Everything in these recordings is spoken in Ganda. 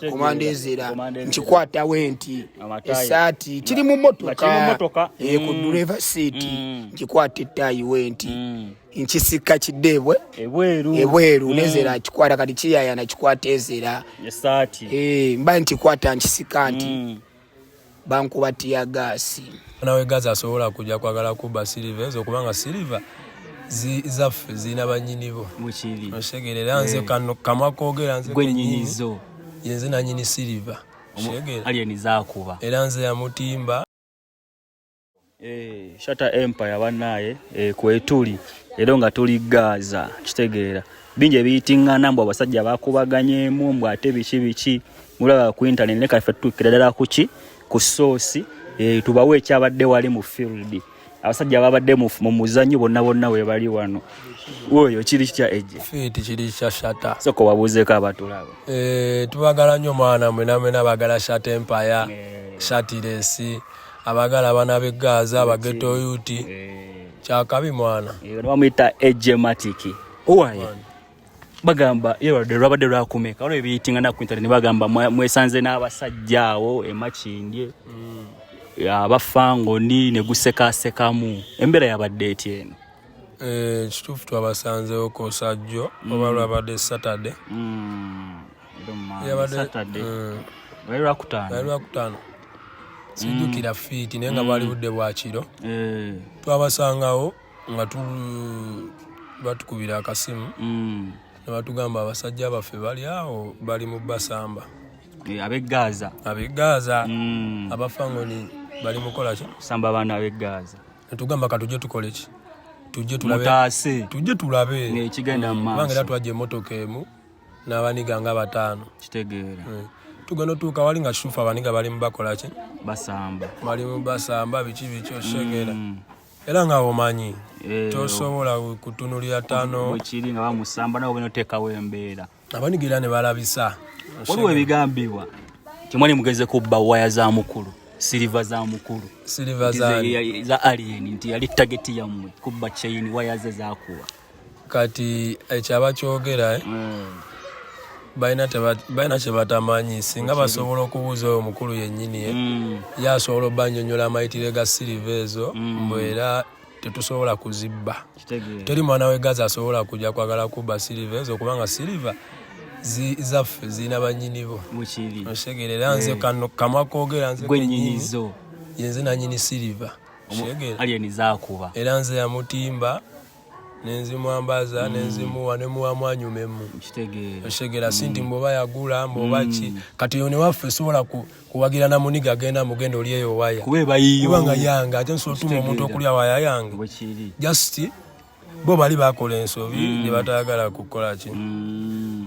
komanda ezera nkikwata wenti esaati kiri mu motoka ku driver seat nkikwata ettayi wenti nkisika kidebwe ebweru nezera akikwata kati kiyaya nakikwata ezera esaati mba nkikwata nkisika nti bankuba tiya gasi nawe gaza asobola kujja kwagala kuba Silver ezo kubanga Silver zaffe zina banyinibo muchiri oshegerera nze kano kamwa kogera nze gwenyinizo yenze na nyini Silver shegera aliyeni zakuba era nze ya mutimba Shata Empire banaye kwetuli era nga tuli Gaza kitegeera binje biyitingana mbwa abasajja bakubaganyemu mbwa ate bichi mulaba ku internet ne kafe tukirala kuki ku source tubawe kyabadde wali mu field abasajja babadde mu muzanyo bonna we bali wano oyo kiri kya eje fit kiri kya Shata soko babuzeeko abatulaba tubagala nnyo mwana mwenamwena bagala Shata Empire Shatiresi abagala bana be Gaza abageto yuti kyakabi mwana bamuyita Ejematiki owaye bagamba rabadde lwakumeka olwo ebiyitingana ku internet bagamba mwesanze n'abasajja awo emakindye abafango ni ne gusekasekamu embera yabadde etieno kituufu twabasanzewo ko sajjo oba lwabadde Saturday bali lwakutaano sijjukira fiiti naye nga bwali budde bwa kiro twabasangawo nga batukubira akasimu ne batugamba abasajja baffe bali awo bali mu basamba abegaza abafangoni bali mukola ki samba bana abegaza netugamba katuje tukole ki tujje tulabe ekigenda mu maaso bangera twajje emotoka emu n'abaniga nga bataano kitegeera tugenda tuuka wali nga kituufu abaniga bali mu bakola ki bali mu basamba biki oshegeera era nga omanyi tosobola kutunulira ttaano ekiri nga bamusamba nabo benoteekawo embeera abanigira ne balabisa waliwo ebigambibwa timwani mugeze kubba waya za mukulu Silver za alien nti yali target yammwe kubba chain waya ze zakuwa kati ekyaba kyogera baina kyebatamanyi singa basobola okubuuza oyo mukulu yennyini yasobola obanyonyola amayitire ga Silver ezo mbwera tetusobola kuzibba teri mwana we Gaza asobola kujja kwagala kubba Silver ezo kubanga Silver zaffe zina banyinibo oshegerera nze kano kamwa kogera nze gwenyinizo yenze na nyini Silver aliyeni zakuba era nze ya mutimba nenzimwambaza nenzimuwa nemuwa mwanyumemu oshegerera sinti mboba yagula mboba ki kati yone waffe sobola kuwagira na muniga agenda mugendo liyeyo waya kubanga yange ate nsobola otuma omuntu okulya waya yange just bo bali bakola ensobi ne batayagala kukola ki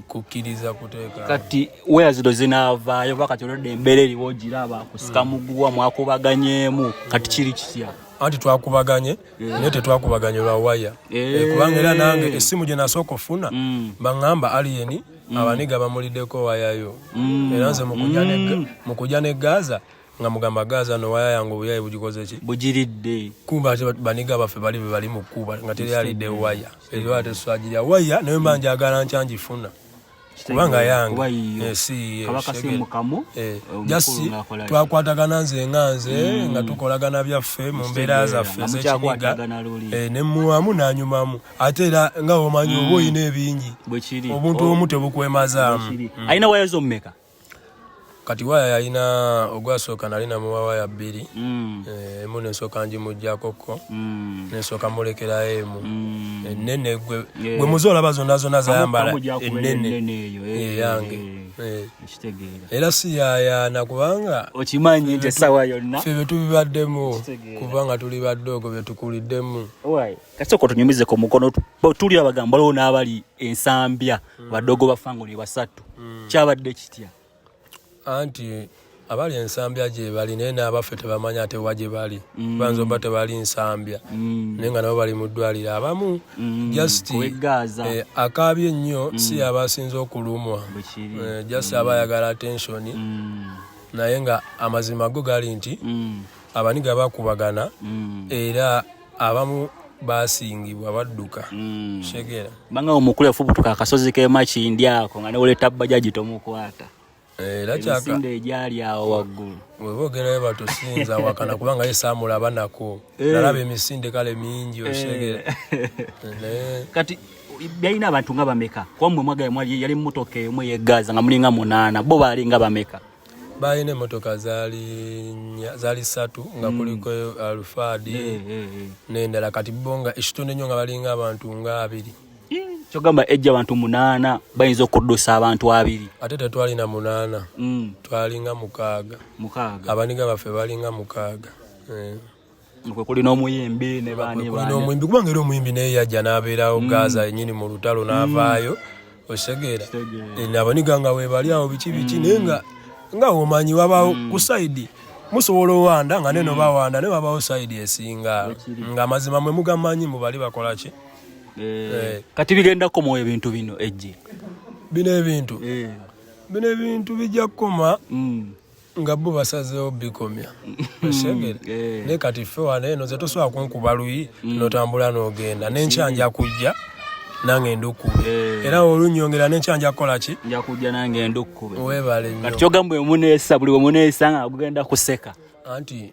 kukkiriza kuteeka kati waya zido zinaavaayo bakati olwedde embeera eriwo ogiraba kusika muguwa mwakubaganyemu kati kiri kitya anti twakubaganye naye tetwakubaganye lwa waya kubanga era nange essimu gye nasooka ofuna baŋŋamba aliyeni abaniga bamuliddeko wayayo era nze mu kujja ne Gaza nga mugamba Gaza no waya yange obuyayi bugikoze ki bugiridde kumba baniga baffe bali mu kkuba nga teri alidde waya eriwa teswagirya waya naye mba njagala nkyangifuna kubanga yange jasi twakwatagana nze nga tukolagana byaffe mu mbeera zaffe ez'ekiniga nemuwamu nanyumamu ate era nga omanyi oba oyina ebingi obuntu omu tebukwemazaamu alina waya zommeka kati waya yalina ogwasooka nali namuwa waya 2 emu nensooka njimugjakoko nensooka mulekerayo emu enene gwe muzoolaba zonna zayambala enene yange era si yayana kubanga okimanyi nti esawa yonna ffe betubibaddemu kubanga tuli baddogo betukuliddemu kasoko tunyumize ku mukono tuli abagamba lwo n'abali ensambya baddogo bafangoni 3 kyabadde kitya anti abali ensambya gye bali naye n'abaffe tebamanya ate wa gye bali banza oba tebali nsambya naye nga nabo bali mu ddwaliro abamu just akaabye ennyo si abasinze okulumwa just aba ayagala attention naye nga amazima go gali nti abaniga bakubagana era abamu basingibwa badduka shegera banga omukulu efubutuka akasozi k'emakindi ako nga newoleta bajjaji tomukwata Era kyaka sinde ejali awo waggulu webogera batusinza wakana kubanga yesamula abanako nalaba emisinde kale mingi osegera kati byalina abantu nga bameka kwa mmwe mwagaye mwali yali mmotoka emwe yegaza nga mulinga 8 bo bali nga bameka bayine motoka zali 3 nga kuliko Alfadi nendala kati bonga ekitunde nnyo nga balinga abantu nga 2 kyogamba ejja abantu 8 bayinza okuddusa abantu 2 ate tetwalina 8 twalinga 6 abaniga baffe balinga 6 mukwe kulina omuyimbi ne bani kulina omuyimbi kubanga era omuyimbi naye yajja n'abeerawo Gaza yennyini mu lutalo n'avaayo osegera abaniga nga webali awo biki naye nga omanyi wabaawo ku saidi musobola owanda nga neno bawanda ne wabaawo saidi esinga nga amazima mwe mugamanyi mubali bakola ki kati bigendako mu ebintu bino ejje bino ebintu bijja kukoma nga bo basazeewo bikomya osegere ne kati ffe wano eno ze tosobola kunkuba luyi n'otambula n'ogenda n'enkyanja kujja nange ndukube era olunyongera n'enkyanja kukola ki nja kujja nange ndukube weebale nnyo kati kyogamba emuneesa buli wemuneesa nga kugenda kuseka anti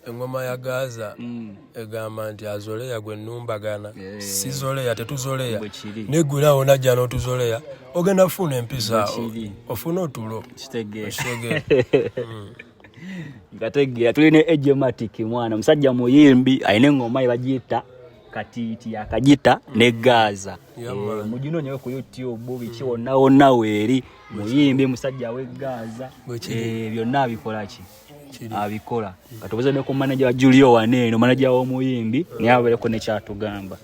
engoma ya Gaza egamba nti azoleya gwe nnumbagana si zoleya tetuzoleya negwirawo najja n'otuzoleya ogenda kufuna empisa ofuna otulo ngategeera tulina Ejematic mwana musajja muyimbi ayina engoma bagiyita Katiiti yakagita ne Gaza mujinonyewe ku YouTube biki wonna weeri muyimbi musajja we Gaza byonna abikola ki abikola katubuze ne ku manager wa Julio Waneno manager w'omuyimbi naye abeereko ne kyatugamba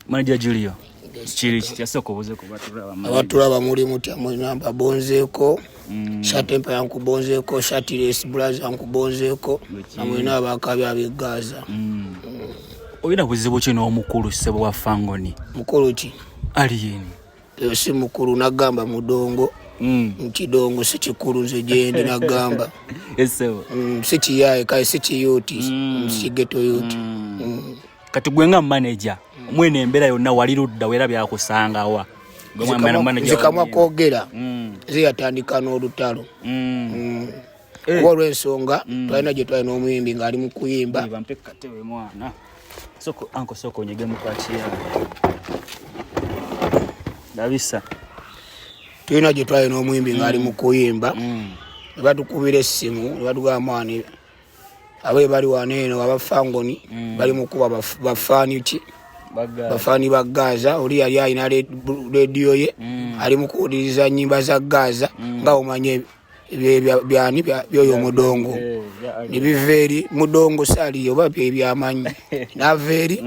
manager Julio kiri kityasoko buze ku batulaba muri mutya namba bonzeeko shatempa yankubonzeeko shatiresi blaze yankubonzeeko namwe n'abakabi ab'e Gaza oyina buzibu ki n'omukulu ssebo wa Fangoni mukulu ki aliyeni si mukulu nagamba mudongo mukidongo si kikulu nze gyendi nagamba si kiyaye kale si kiyuti si geto yuti kati gwe nga manager mwene embeera yonna wali ludda wera byakusangawa zikamwa kwogera ziyatandika n'olutalo olw'ensonga twalina gye twalina omuyimbi ng'ali mu kuyimba soko nyege mukachiya Davisa tulina gye twalina omuyimbi ng'ali mu kuyimba ne batukubira essimu ne batugamba wani abe bali wano eno Abafangoni bali mu kuba bafaani ki bafaani ba Gaza oli yali alina rediyo ye ali mu kuwuliriza nnyimba za Gaza nga omanye byani byoyo mudongo nibiveeri mudongo sali oba byamanyi naveeri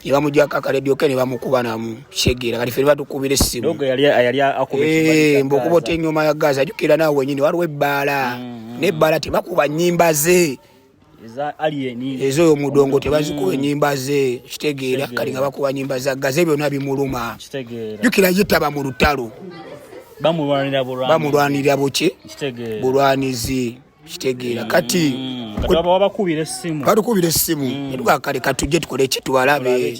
ibamujaka kaledio kene bamukuba namu shegera kali feri batukubira essimu dogo yali akubira mbokubote enyuma ya Gaza jukira nawe nyini waliwo ebbala nebbala tebakuba nnyimba ze ezo mudongo tebazikuba ennyimba ze kitegeera kali nga bakuba nnyimba za Gaza ebyo nabimuluma jukira yitaba mu lutalo bamulwanira buki bulwanizi kitegeera kati batukubira essimu edugakale katujje tukole ekitubalabe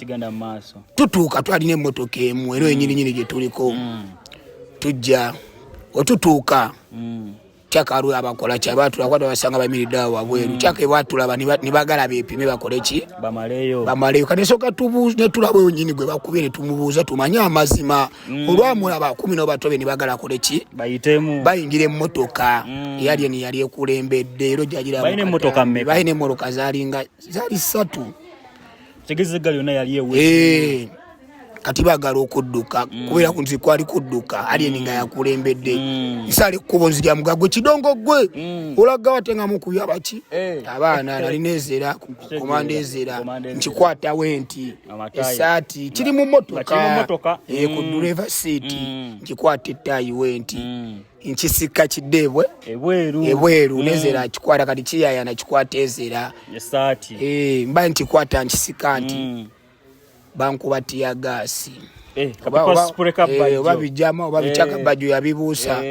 tutuuka twalina emmotoka emu era enyininyini gye tuliko tujja otutuuka kyakalu abakola kyabatulakwata basanga bamiridde awo wabweru kyaka ebatulaba ne bagala beepime bakole ki bamaleyo kati esooka ne tulaba nyini gwe bakubye ne tumubuuza tumanye amazima olwamulaba 10 batobe ne bagala akole ki bayingira emmotoka yali ekulembedde ero gyagira bayina emmotoka zali 3 tegezega lyonna yali ewe kati bagala okudduka kubeera ku nzi kwali kudduka aliyeni nga yakulembedde nsale kkubo nzija mugagwe kidongo gwe olaga watenga mukubya baki abaana nalina ezera komanda ezera nkikwata wenti esaati kiri mu mmotoka ku driver seat nkikwata ettayi wenti nkisika kiddebwe ebweru nezera akikwata kati kiyaya nakikwata ezera esaati mba nkikwata nkisika nti bankuba tiya gasi oba bijama oba bichaka baju yabibuusa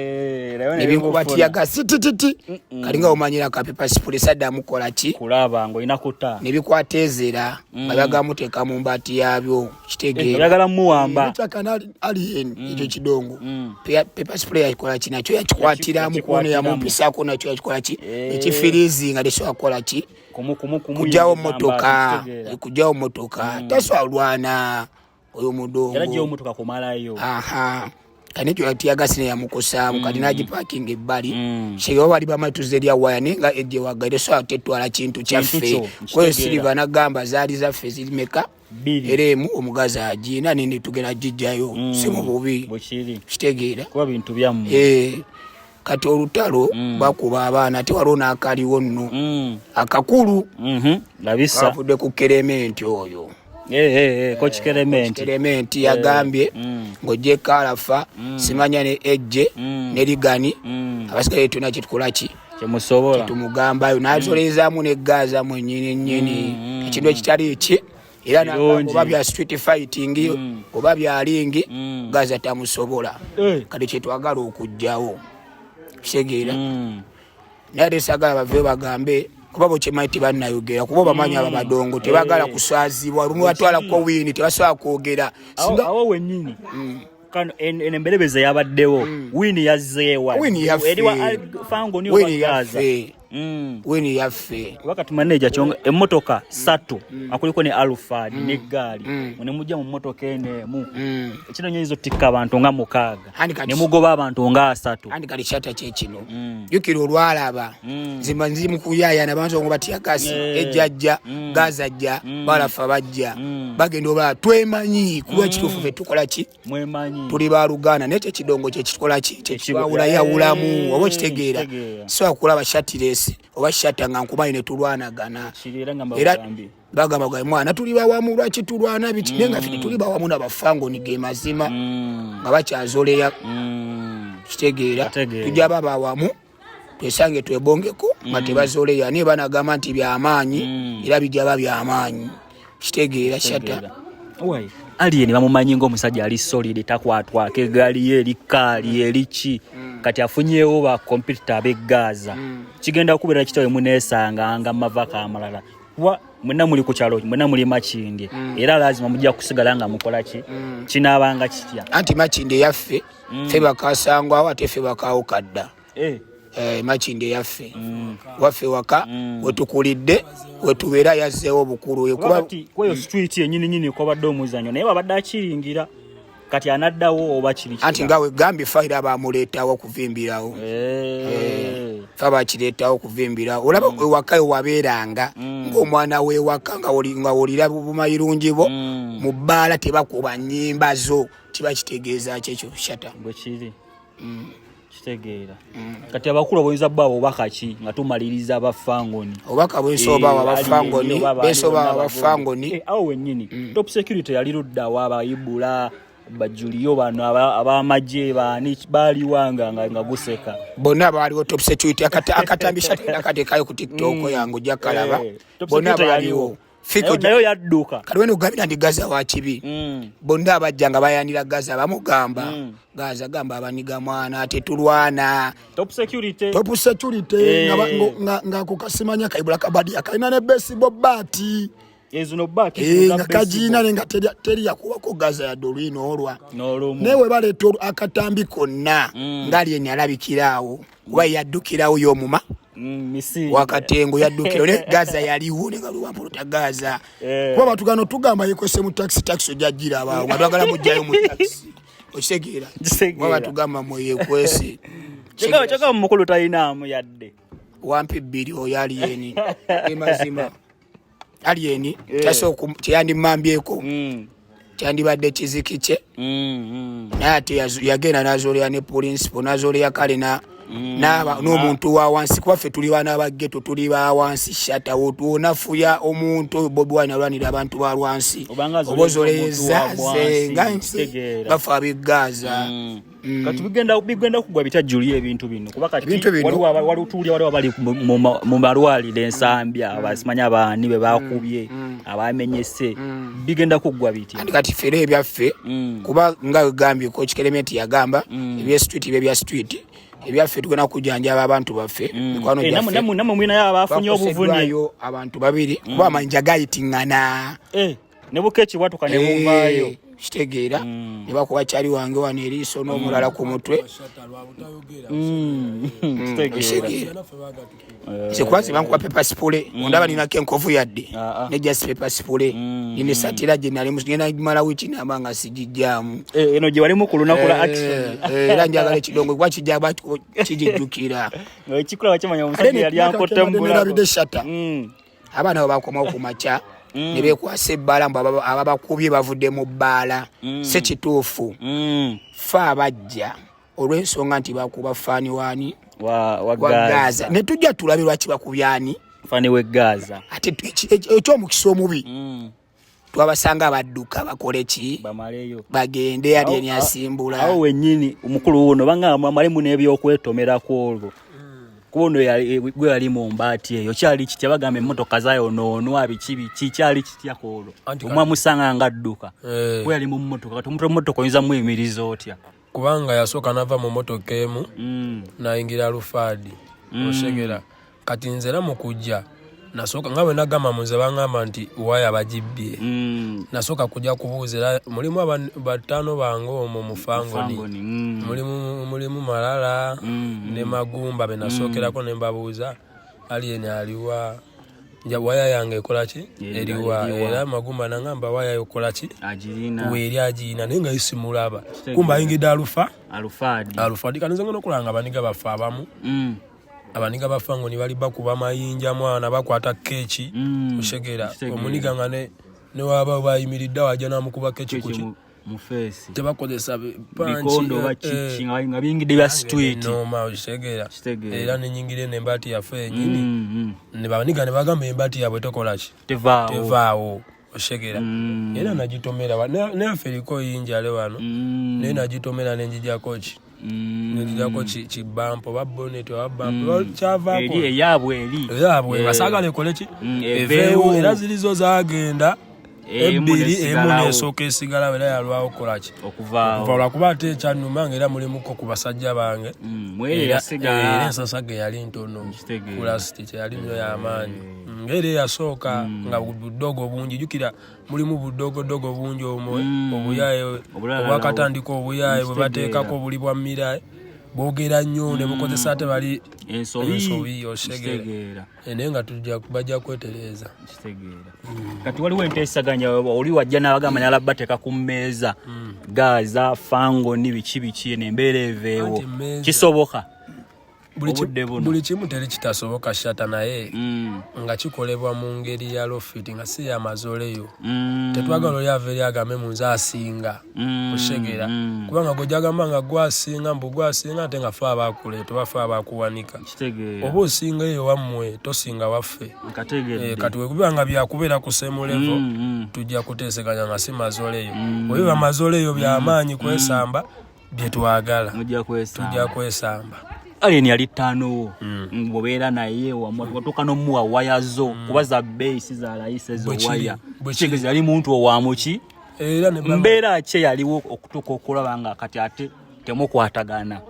nebinkubatia gasitititi kalinga omanyira ka paper spray sadda mukola ki kulaba ngo inakuta nebikwatezera bayaga muteka mu mbati yabyo kitegeera yagala muwamba bichaka alien ekyo kidongo paper spray ayikola ki nakyo yakikwatira mu kono ya mumpisako nakyo yakikola ki ekifirizi nga desho akola ki kujawo motoka taswalwana oyo mudongo yalaje omutoka kumalayo kanekyo yatiagasine yamukosamu kati naji parking ebbali sheyo bali bamatuze lya waya nenga eje wagaire so atetwala kintu kyaffe kwe siliva nagamba zali zaffe zilimeka eremu omugazi ajina nini tugera jijjayo simu bubi kitegeera kuba bintu byamu kati olutalo bakuba abaana tewalona akaliwo nno akakulu labisa avudde ku kerementi oyo coach Clement yagambye ngoje kalafa simanya ne ejje ne ligani abasikaye tuna kitukola ki kyemusobola tumugamba yo nazolezaamu ne gaza mwennyini ekintu ekitali ki era oba bya street fighting oba bya ring gaza tamusobola kati kyetwagala okujjawo kisegeera nade sagala bave bagambe kuba boche maiti banayogera kuba bamanya abadongo tebagala kuswazibwa lumu watwala ko wini tebaswa kwogera singa awo wennyini kano enembelebeze yabaddewo wini yazzeewa eriwa fango niyo bagaza wini yaffe wakati manager chonga emotoka 3 akuliko ne Alfred ne gali ne mujja mu motoka ene mu ekino nyezo tikka abantu nga mukaga ne mugoba abantu nga 3 andi kali chata chekino yukiro olwalaba zimanzi mukuyaya nabantu ngo batia kasi ejjajja gazajja balafa bajja bagendo ba twemanyi kuba kitufu fe tukola ki mwemanyi tuli balugana nete kidongo kye kitukola ki kyewula yawulamu obo kitegeera so akulaba shatire oba shatanga nkubayi ne tulwanagana era bagamba gwa mwana tuli bawamu lwaki tulwana biti nenga fiti tuli bawamu nabafango ni ge mazima nga bakyazoleya kitegeera tujja baba bawamu twesange twebongeko mate bazoleya ne banagamba nti byamaanyi era bijja byamaanyi kitegeera shata oi alien bamumanyi ngo omusajja ali solid takwatwa ke gali ye likali elichi kati afunyewo ba computer begaza kigenda kubera kitawe munesanga nga mavaka amalala wa mwenna muli ku kyalo mwenna muli Makindye era lazima mujja kusigala nga mukola ki kinabanga kitya anti Makindye yaffe fe bakasangwa wate fe bakawo kadda Makindye yaffe waffe waka wetukulidde wetubera yazzeewo bukulu kuba kweyo street yenyini ko badde omuzanyo naye babadde akiringira kati anaddawo oba kiri anti ngawe gambi faira bamuleetawo kuvimbirawo faba kireetawo kuvimbirawo olaba wakayo wabeeranga ng'omwana wewaka nga wolira bumayirungibo mu bbaala tebakuba nnyimba zo kiba kitegeeza kyekyo shata bwe kiri kitegeera kati abakulu boyinza bwabo bakaki nga tumaliriza abafangoni obaka bwensoba abafangoni bensoba abafangoni awo wennyini top security yali ludda wabayibula bajuliyo bano abamaje bani bali wanga nga guseka bonna baliwo top security akatambisha akatekayo ku TikTok yangu jakalaba bonna baliwo fiko nayo yadduka kali weno gabira ndi gaza wa kibi bonna abajjanga bayanira gaza bamugamba gaza gamba abaniga mwana ate tulwana top security nga kukasimanya kaibula kabadi akaina ne baseball bati ezuno baki kajina nenga teri yakubako gaza ya dolino olwa newe baleto akatambi konna ngali enya alabikirawo wa yaddukirawo yomuma misi wakatengo yaddukirawo ne gaza yaliwo ne galuwampuluta gaza kuba batugano tugamba yekwese mu taxi jajira abawo badagala mujjayo mu taxi okisegeera waba tugamba mweyekwese cheka mukulu tayinamu yadde wampi bbiri oyali yeni emazima alieni taso kyandi mambyeko kyandi badde kiziki nate yagenda nazolya ne principal nazolya kale naba n'omuntu wa wansi kuba ffe tuli bana baggeto tuli ba wansi shata wotuonafuya omuntu Bobi Wine alwanira abantu ba wansi obozoleza zenga bafa bigaza kati bigenda kugwa bitajjuliye ebintu bino kuba kati wali utuli wali bali mu malwaliro ensambya abasimanya baani be bakubye abamenyese bigenda kugwa biti kati fere ebyaffe kuba nga gambye ko Kikeremeti yagamba ebya street ebyaffe tugenda kujanjaba abantu baffe mikwano gyaffe namwe mwina yabafunye obuvune abantu babiri kuba amanja gayitingana ne bukechi watu kane mumbayo kitegeera ne bakuba kyali wange wano eriiso n'omulala ku mutwe kitegeera sekwazi bankuba pepa sipule ondaba ninako enkovu yadde ne just pepa sipule nine satira gye nali ngenda mala wiki namba sijijjamu eno gye walimu ku lunaku la action era njagala ekidongo kuba kijja kijijjukira ekikula bakimanya omusajja yali ankotambula bideshata abaana bwe bakomawo ku makya ne beekwasa ebbala mbu ababakubye bavudde mu bbaala se kituufu fa abajja olw'ensonga nti bakuba faani waani wa Gaza ne tujja tulabe lwaki bakubyani faani we Gaza ate ekyomukisa omubi twabasanga badduka bakole ki bagende yali eni asimbula awo wennyini omukulu wuno bangamba amalemu n'ebyokwetomeraku olwo kubono yali mu mbaati eyo kyali kitya bagamba emmotoka zayo noonwa biki kyali kitya koolo omwa musanga nga adduka we yali mu mmotoka kati mmotoka oyinza muyimiriza otya kubanga yasooka nava mu mmotoka emu nayingira Alufadi oshegera kati nzera mu kujja nasooka nga bwe nagamba muze bangamba nti waya bagibbye nasooka kujja kubuuzira mulimu bataano bange omwo mu Fangoni mulimu Malala ne Magumba be nasookerako ne mbabuuza alieni aliwa waya yange ekola ki eriwa era Magumba nangamba waya yokola ki weeri agirina naye nga isimulaba kumba ayingidde Alufadi kanze ngono kulanga baniga bafa abamu abaniga bafango ni bali bakuba mayinja mwana bakwata kechi oshegera omuniga nga ne waba bayimiridde wajja namukuba kechi kuki mu face tebakozesa bikondo bachikinga nga bingide bya street no ma oshegera era nenyingire nembati yafe nyini ne babaniga ne bagamba embati yabwe tokola ki tevaawo oshegera era nagitomera ne aferiko yinja le wano ne nagitomera nenjija kochi nijako chibampo babonete wabampo chavako eri yabwe basagale koleki evewo era zilizo zagenda ebiri emune soke sigala wera yalwawo kolaki okuva kubate chanuma ngera mulimu ko kubasajja bange mwere sigala sasage yali ntono plastic yali nyo ya amani ngere yasoka nga budogo bungi jukira mulimu budogo bungi omwe obuyaye obwakatandiko obuyaye bwe bateekako obuli bwa miraye bogera nnyo ne bukozesa ate bali ensobi oshegera naye nga bajja kwetereza kitegeera kati waliwo enteesaganya oli wajja n'abagamba nyala bateeka ku mmeeza Gaza Fangoni biki n'embeera eveewo kisoboka buli kimu teri kitasoboka shata naye nga kikolebwa mu ngeri ya lofiti nga si yamazoleyo tetwagala oli ava eri agambe munze asinga oshegera kubanga gwejagamba nga gwasinga mbu gwasinga ate nga fe abakuleeta oba fe abakuwanika oba osinga eyo wammwe tosinga waffe kati wekubiba nga byakubeera ku semulevo tujja kuteeseganya nga si mazoleyo webiba mazoleyo byamaanyi kwesamba byetwagala tujja kwesamba alien yali ttaano ngobeera naye watoka n'omuwa waya zo kuba za base za layise zo waya kigezi yali muntu owamuki era mbeera ki yaliwo okutuuka okulaba nga kati ate temukwatagana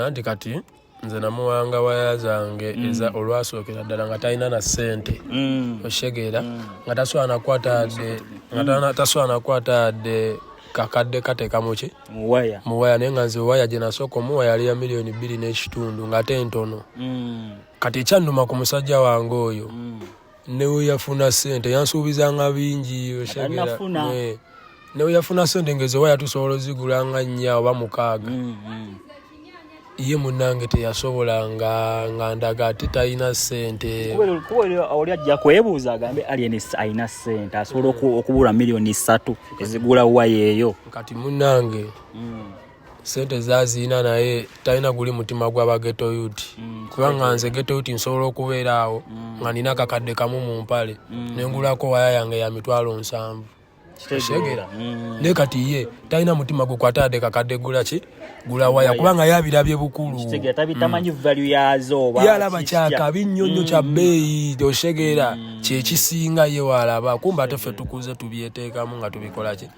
anti kati nze namuwanga waya zange eza olwasookera ddala nga talina na ssente oshegeera nga tasobola nakwata adde kakadde kateeka muki muwaya naye nga nze waya gye nasooka omuwaya yali ya $2.5 ng'ate ntono kati ekyannuma ku musajja wange oyo newe yafuna ssente yansuubizanga bingi oshegera newe yafuna ssente ngeze waya tusobola ozigula nga 4 oba 6 iye munange teyasobola nga ndaga ate talina ssente kuba oli ajja kwebuuza agambe alien alina ssente asobola okubula $3 ezigula waya eyo kati munange ssente zazina naye talina guli mutima gw'abageto youth kubanga nze geto youth nsobola okubeera awo nga nina kakadde kamu mu mpale nengulako waya yange ya $7,000 Oshegera ne kati ye talina mutima gukwatade kakadde gula waya kubanga yabirabye bukulu Oshegera tabitamanyi value yazo oba yalaba kyaka binyonyo kya bbeeyi oshegera kyekisinga ye walaba kumba tefe tukuze tubyeteekamu nga tubikola ki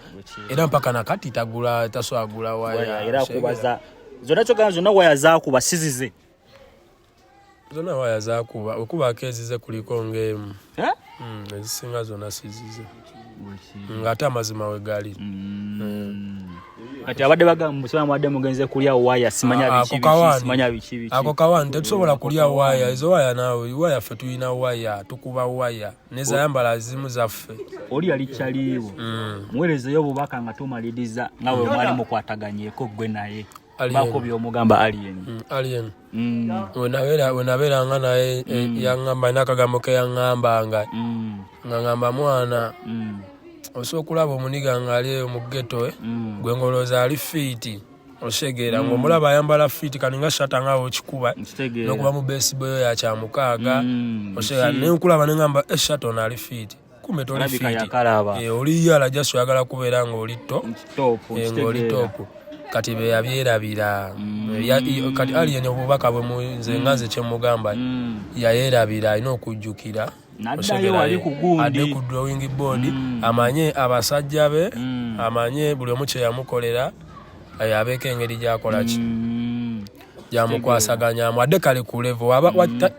era mpaka nakati tagula taswagula waya era kubaza zonna kyogamba zonna waya zaakuba sizize zonna waya zaakuba okuba akezize kuliko ng'emu ezisinga zonna sizize ng'ate amazima we gali kati abadde bagamba musoma mwadde mugenze kulya waya simanya biki ako kawani tetusobola kulya waya ezo waya naawe waya ffe tulina waya tukuba waya nezayambala zimu zaffe oli yali kyaliiwo muweerezeyo obubaka nga tumaliriza nawe mwali mukwataganyeko gwe naye bako byomugamba alien wenabeeranga naye yaŋŋamba n'akagambo ke yaŋŋambanga nga ŋŋamba mwana osobola okulaba omuniga ng'ali eyo mu ghetto gwe ngolooza ali fiiti oshegera ng'omulaba ayambala fiiti kaninga shata ngaawe okikuba n'okuba mu beesiboyo ya kyamukaaga oshegera naye nkulaba ne ŋŋamba eshata ono ali fiiti kumbe toli fiiti oli yala jaso oyagala kubeera ng'oli ng'oli toopu kati be yabyerabira kati alien obubaka bwe nze nga nze kyemugamba yayeerabira alina okujjukira adde ku drawing board amanye abasajja be amanye buli omu kye yamukolera abeeko engeri gyakola ki gyamukwasaganyaamu adde kale ku levo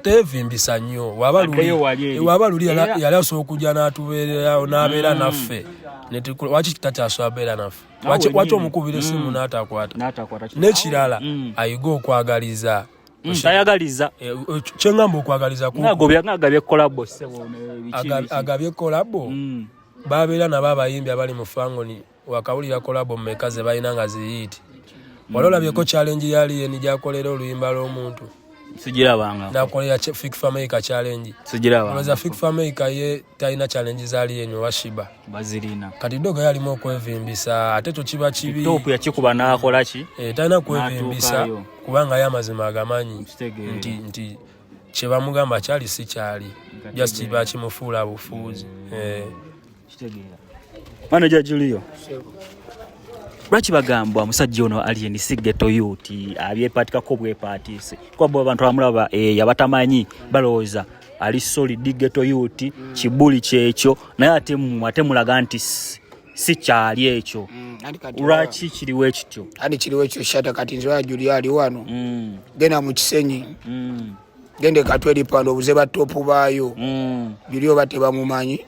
teevimbisa nnyo waba luli yali asobola okujja n'atubeererawo n'abeera naffe waki takyasobola beera naffe waki omukubira essimu n'atakwata n'ekirala ayiga okwagaliza tayagaliza kyeŋŋamba okwagaliza agabye kolabo babeera nabo abayimbi abali mu fangoni wakawulira kolabo mmeka ze balina nga ziyiti wali olabyeko challenge yali yeni gyakolera oluyimba lw'omuntu sigirabanga nakolera Fik Fameka challenge sigirabanga Fik Fameka ye talina challenge zali yeni washiba bazirina kati dogo yalimu okwevimbisa ate tokiba kibi top yakikuba n'akola ki talina kwevimbisa kubanga y'amazima agamanyi nti kye bamugamba kyali si kyali just kiba kimufuula bufuuzi kitegeera manager Julio lwaki bagamba omusajja ono alien si ghetto youth abyepatikako bwepatise kuba abantu bamulaba yabatamanyi balowooza ali solid ghetto youth kibuli kyekyo naye ate mulaga nti si kyali ekyo lwaki kiriwo ekityo andi kiriwo ekyo shata kati nze Julio ali wano genda mu Kisenyi gende katweri pando obuze batopu baayo Julio batebamumanyi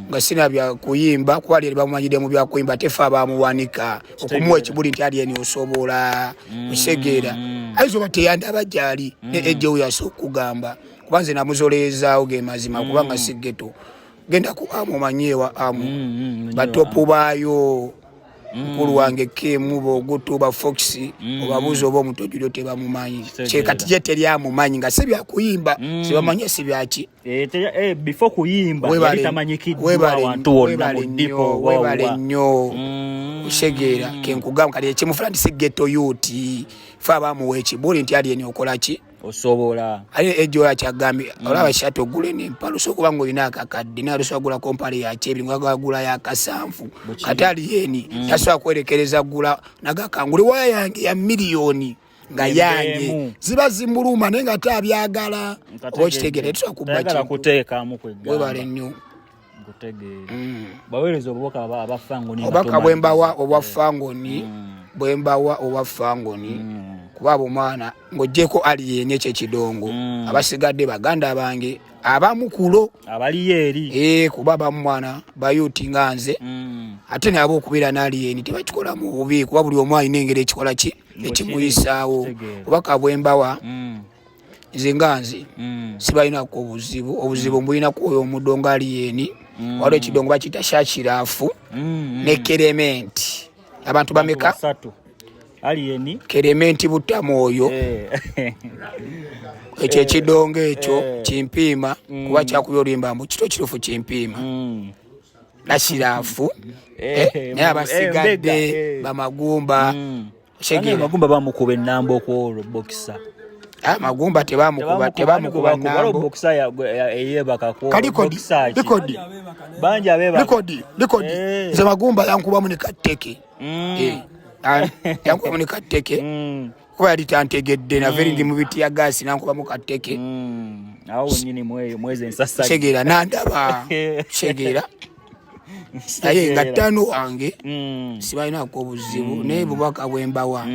nga sina bya kuyimba kwali bamumanyide mu bya kuyimba tefa bamuwanika okumuwa ekibuli nti alien osobola kusegera aizo bateyanda bajali ne ejo yasokugamba kubanze namuzoleeza oge mazima kubanga sigeto genda ku amumanyewa batopu baayo mukulu wange Kemu bogutuba Fox obabuzo bo muto Julio tebamumanyi kati je teri amumanyi nga sebya kuyimba sebamanye sebyaki before kuyimba yali tamanyikidwa abantu wonna mu dipo webale nnyo ushegera kenkugamba kali ekimufulani si ghetto youth fa bamuwe ekibuli nti alien okola ki osobola aye ejo yakyagambi olaba shato gule ne mpalo sokuba ngo ina akakadde na rusagula kompale ya chebiri ngagula ya kasanfu katali yeni taswa kwerekereza gula nagakanguli waya yange ya milioni nga yange ziba zimuluma nenga tabyagala okitegere tuswa kubachi kuteeka mu kwegga webale nnyo kutegere bawerezo obuboka abafangoni obaka bwembawa obwafangoni bwembawa obwafangoni kubabo mwana ngojeko alien ekye kidongo abasigadde baganda bange abamukulo abali yeri kubaba mwana bayuti nganze ate nabo okubira nalien tebakikola mu bubi kuba buli omwayi nengere ekikola ki ekimuyisaawo obaka bwembawa zinganze sibalina ko obuzibu mbulina ko omudongo alien wale kidongo bakita shachirafu ne kerementi abantu bameka alien kerementi butamoyo ekyo kidongo ekyo kimpima kuba kyakuyolimba mu kito kirufu kimpima nashirafu ne abasigadde bamagumba shege magumba bamukuba enamba okwo boxer Magumba tebamukuba nambo boxer eyebaka ko likodi banja beba likodi ze Magumba yankuba mu kateke yankuba mu kateke ko yali tantegedde na veri ndi mu biti ya gas nankuba mu kateke awo nyini mweze nsasa chegera nandaba chegera aye ngatano wange sibalina ko buzibu ne bubaka bwembawa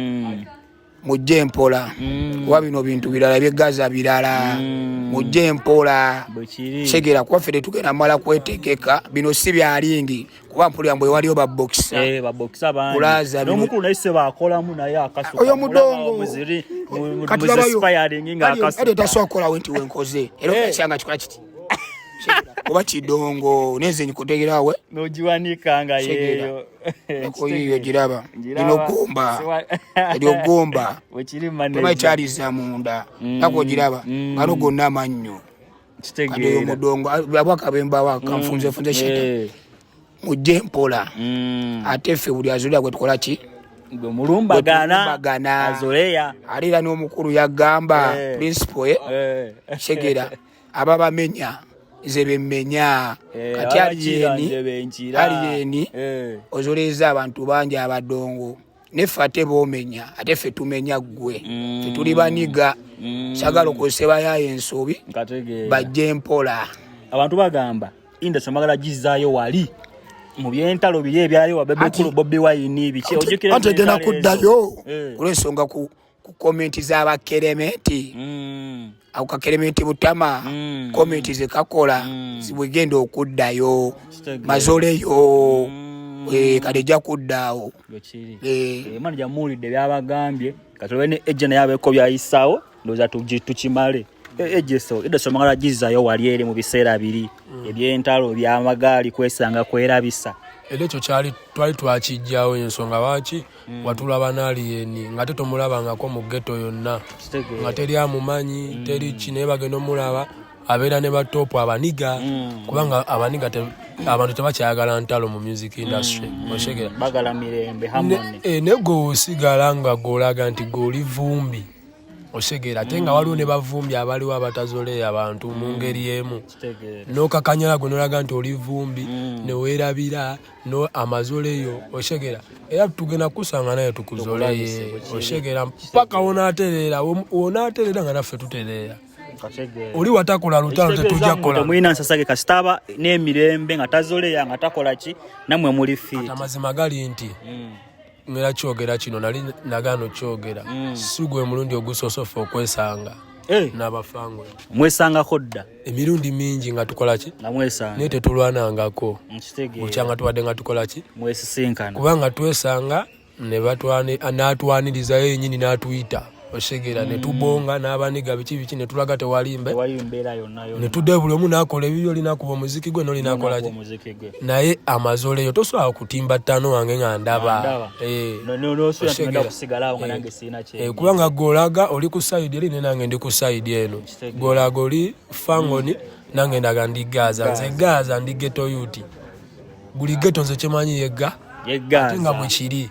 mujje mpola kuba bino bintu birala byegaza birala mujje mpola chegera kwa fede tugenda mala kwetegeka bino si byalingi kuba mpuli ambo waliyo ba box bandi n'omukulu naise bakola mu naye akaso oyo mudongo muziri inspiring nga akaso ade tasokola wenti wenkoze era kyanga kikola kiti oba kidongo neze nikutegerawe nojiwanika nga yeyo ko yiyo giraba ino gomba edio gomba wekiri manene tuma cyariza munda nako giraba ngano gonna mannyo kitegera mudongo abaka bemba waka mfunze shete mujje mpola atefe buli azulya gwe tukola ki mulumbagana azoleya alira n'omukuru yagamba principal shegera ababa menya zebe mmenya kati aliyeni ozoleza abantu banja abadongo nefate bomenya atefe tumenya gwe tetuli baniga sagalo koseba ya ensobi bajje mpola abantu bagamba industry magala gizayo wali mu byentalo biri ebyayo wabebekulu Bobi Wine biche ojekere atagena kuddayo kulensonga ku comment za Kerementi au Kerementi Butama comment zikakola zibwegenda okuddayo mazoleyo kadeja kuddawo mani jamulide byabagambye katolene ejene yabeko byayisawo ndoza tukimale ejeso edoso magala gizayo waliere mu biseera biri ebyentalo byamagali kwesanga kwerabisa echo twali twakijjawo ensonga waki watulaba naliyeni ngate tomulabangako mu ghetto yonna nga teri amumanyi teri kine bagenda omulaba abeera ne batopu abaniga kubanga abaniga abantu tebakyayagala ntalo mu music industry oshegera bagala mirembe harmony nego osigala nga golaga nti goli vumbi oshegera tenga waliwo ne bavumbi abaliwo abatazole abantu mu ngeri emu n'okakanyala gwe nolaga nti oli vumbi ne weerabira no amazoleyo oshegera era tugenda kusanga naye tukuzoleye oshegera mpaka onaaterera nga naffe tutereera oli watakola lutalo tetujja kukola mwina nsasage kasitaba n'emirembe nga tazoleya nga takola ki namwe muli fit amazima gali nti ngera kyogera kino nali nagano kyogera sigwe mulundi ogusosofa okwesanga n'abafangwe mwesanga kodda emirundi mingi nga tukola ki na mwesanga ne tetulwanangako mukyanga tuwadde nga tukola ki mwesisinkana kubanga twesanga ne n'atwaniriza yennyini n'atuyita oshegera ne tubonga n'abaniga biki ne tulaga tewalimbe ne tudde buli omu n'akola ebibyo olinakuba omuziki gwe n'olinakola ki naye amazoleyo tosobola kutimba ttano wange nga ndaba kubanga golaga oli ku sayidi eri ne nange ndi ku sayidi eno golaga oli fangoni nange ndaga ndi Gaza nze Gaza ndi ghetto youth buli ghetto nze kyemanyi yegga yegaza bwekiri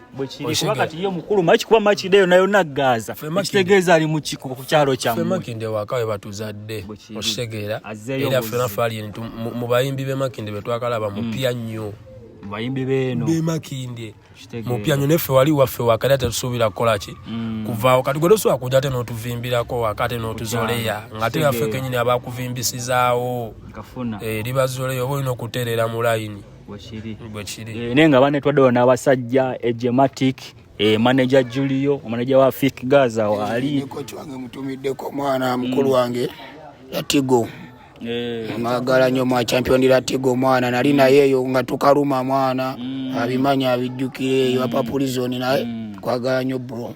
wakati yo mukulu machi kuba machi deyo nayo nagaza kitegeeza ali mu kiko ku kyalo kya Makinde wakawe batuzadde osegera era fena fali mu bayimbi be Makinde betwakalaba mu pya nnyo bayimbi beno be Makinde mu pya nnyo nefe wali waffe wakati tusubira kola ki kuva wakati gwedoso akuja teno tuvimbirako wakati no tuzoleya ngate yaffe kenyine abakuvimbisizaawo kafuna libazoleya obo ino kuterera mu line bwekiri nenga banetwadde n'abasajja Ejematic manager Julio manager wa Fik Gaza wali coach wange mutumiddeko mwana mukulu wange Latigo magala nyo mwa champion Latigo mwana nali nayeyo nga tukaluma mwana abimanya abijjukire yapa prison naye kwagala nyo bro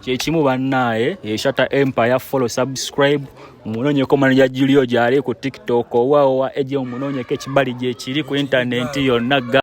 kyekimu bannaye Shatta Empire follow subscribe munonye ko manager Julio jale ku TikTok wa eje munonye ke kibali je kiri ku internet yonna.